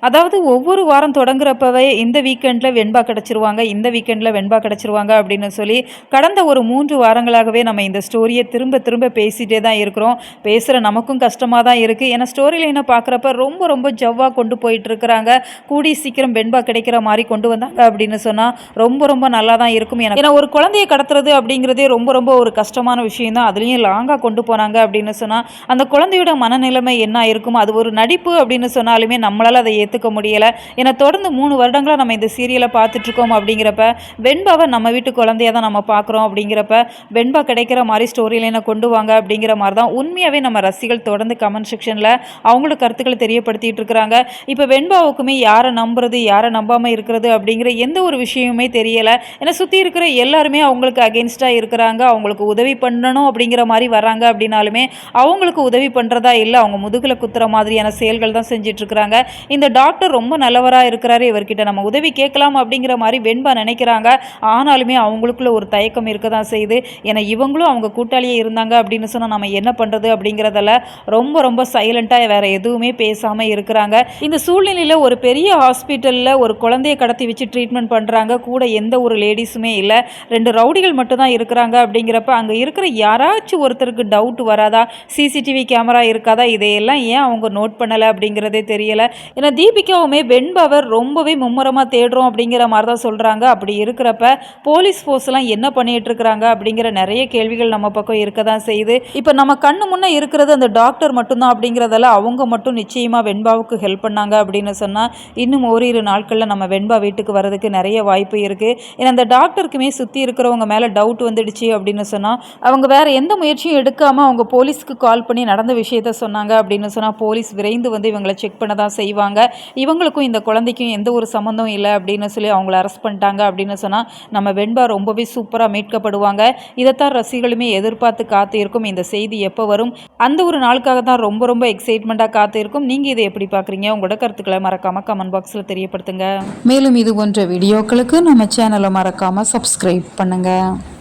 அதாவது ஒவ்வொரு வாரம் தொடங்குறப்பவே இந்த வீக்கெண்டில் வெண்பா கிடச்சிருவாங்க, இந்த வீக்கெண்டில் வெண்பா கிடச்சிருவாங்க அப்படின்னு சொல்லி கடந்த ஒரு 3 வாரங்களாகவே நம்ம இந்த ஸ்டோரியை திரும்ப திரும்ப பேசிகிட்டே தான் இருக்கிறோம். பேசுகிற நமக்கும் கஷ்டமாக தான் இருக்குது. ஏன்னா ஸ்டோரி லைனை பார்க்குறப்ப ரொம்ப ரொம்ப ஜவ்வாக கொண்டு போயிட்டு இருக்கிறாங்க. கூடி சீக்கிரம் வெண்பா கிடைக்கிற மாதிரி கொண்டு வந்தாங்க அப்படின்னு சொன்னால் ரொம்ப ரொம்ப நல்லா தான் இருக்கும். ஏன்னா ஒரு குழந்தையை கடத்துறது அப்படிங்கிறதே ரொம்ப ரொம்ப ஒரு கஷ்டமான விஷயம் தான். அதுலேயும் லாங்காக கொண்டு போனாங்க அப்படின்னு சொன்னால் அந்த குழந்தையோட மனநிலைமை என்ன இருக்கும், அது ஒரு நடிப்பு அப்படின்னு சொன்னாலுமே நம்மளால் அதை ஏற்றுக்க முடியலை. ஏன்னா தொடர்ந்து 3 வருடங்களாக நம்ம இந்த சீரியலை பார்த்துட்ருக்கோம். அப்படிங்கிறப்ப வெண்பாவை நம்ம வீட்டு குழந்தையாக தான் நம்ம பார்க்குறோம். அப்படிங்கிறப்ப வெண்பா கிடைக்கிற மாதிரி ஸ்டோரி லைனை கொண்டு வாங்க அப்படிங்கிற மாதிரி தான் உண்மையாகவே நம்ம ரசிகள் தொடர்ந்து கமெண்ட் செக்ஷனில் அவங்களோட கருத்துக்களை தெரியப்படுத்திட்டு இருக்கிறாங்க. இப்போ வெண்பாவுக்குமே யாரை நம்புறது யாரை நம்பாமல் இருக்கிறது அப்படிங்கிற எந்த ஒரு விஷயமுமே தெரியலை. ஏன்னா சுற்றி இருக்கிற எல்லாருமே அவங்களுக்கு அகென்ஸ்டாக இருக்கிறாங்க. அவங்களுக்கு உதவி பண்ணணும் அப்படிங்கிற மாதிரி வராங்க அப்படின்னாலுமே அவங்களுக்கு உதவி பண்ணுறதா இல்லை, அவங்க முதுகில் குத்துற மாதிரியான செயல்கள் தான் செஞ்சிட்ருக்கிறாங்க. இந்த டாக்டர் ரொம்ப நல்லவராக இருக்கிறாரு, இவர்கிட்ட நம்ம உதவி கேட்கலாம் அப்படிங்கிற மாதிரி வெண்பா நினைக்கிறாங்க. ஆனாலுமே அவங்களுக்குள்ள ஒரு தயக்கம் இருக்க தான் செய்யுது. ஏன்னா இவங்களும் அவங்க கூட்டாளியே இருந்தாங்க அப்படின்னு சொன்னால் நம்ம என்ன பண்ணுறது அப்படிங்கிறதில் ரொம்ப ரொம்ப சைலண்ட்டாக வேறு எதுவுமே பேசாமல் இருக்கிறாங்க. இந்த சூழ்நிலையில் ஒரு பெரிய ஹாஸ்பிட்டலில் ஒரு குழந்தைய கடத்தி வச்சு ட்ரீட்மெண்ட் பண்ணுறாங்க. கூட எந்த ஒரு லேடிஸுமே இல்லை, 2 ரவுடிகள் மட்டும்தான் இருக்கிறாங்க. அப்படிங்கிறப்ப அங்கே இருக்கிற யாராச்சும் ஒருத்தருக்கு டவுட் வராதா, சிசிடிவி கேமரா இருக்காதா, இதையெல்லாம் ஏன் அவங்க நோட் பண்ணலை அப்படிங்கிறதே தெரியலை. ஏன்னா தீபிகாவுமே வெண்பாவை ரொம்பவே மும்முரமாக தேடுறோம் அப்படிங்கிற மாதிரி தான் சொல்கிறாங்க. அப்படி இருக்கிறப்ப போலீஸ் ஃபோர்ஸ்லாம் என்ன பண்ணிட்டு இருக்கிறாங்க அப்படிங்கிற நிறைய கேள்விகள் நம்ம பக்கம் இருக்க தான் செய்யுது. இப்போ நம்ம கண்ணு முன்னே இருக்கிறது அந்த டாக்டர் மட்டும்தான் அப்படிங்கிறதால அவங்க மட்டும் நிச்சயமாக வெண்பாவுக்கு ஹெல்ப் பண்ணாங்க அப்படின்னு சொன்னால் இன்னும் ஓரிரு நாட்களில் நம்ம வெண்பா வீட்டுக்கு வரதுக்கு நிறைய வாய்ப்பு இருக்குது. ஏன்னா அந்த டாக்டருக்குமே சுற்றி இருக்கிறவங்க மேலே டவுட் வந்துடுச்சு அப்படின்னு சொன்னால் அவங்க வேறு எந்த முயற்சியும் எடுக்காமல் அவங்க போலீஸ்க்கு கால் பண்ணி நடந்த விஷயத்த சொன்னாங்க அப்படின்னு சொன்னால் போலீஸ் விரைந்து வந்து இவங்களை செக் பண்ண தான் செய்வாங்க. இவங்களுக்கும் இந்த குழந்தைக்கும் எந்த ஒரு சம்மந்தம் இல்லை அப்படின்னு சொல்லி அவங்கள அரெஸ்ட் பண்ணிட்டாங்க அப்படின்னு சொன்னால் நம்ம வெண்பா ரொம்பவே சூப்பராக மீட்கப்படுவாங்க. இதைத்தான் ரசிகர்களுமே எதிர்பார்த்து காத்து இருக்கும். இந்த செய்தி எப்போ வரும், அந்த ஒரு நாளுக்காக தான் ரொம்ப ரொம்ப எக்ஸைட்மெண்ட்டாக காத்து இருக்கும். நீங்கள் இதை எப்படி பார்க்குறீங்க? உங்களோட கருத்துக்களை மறக்காமல் கமெண்ட் பாக்ஸில் தெரியப்படுத்துங்க. மேலும் இது போன்ற வீடியோக்களுக்கு நம்ம சேனலை மறக்காமல் சப்ஸ்கிரைப் பண்ணுங்கள்.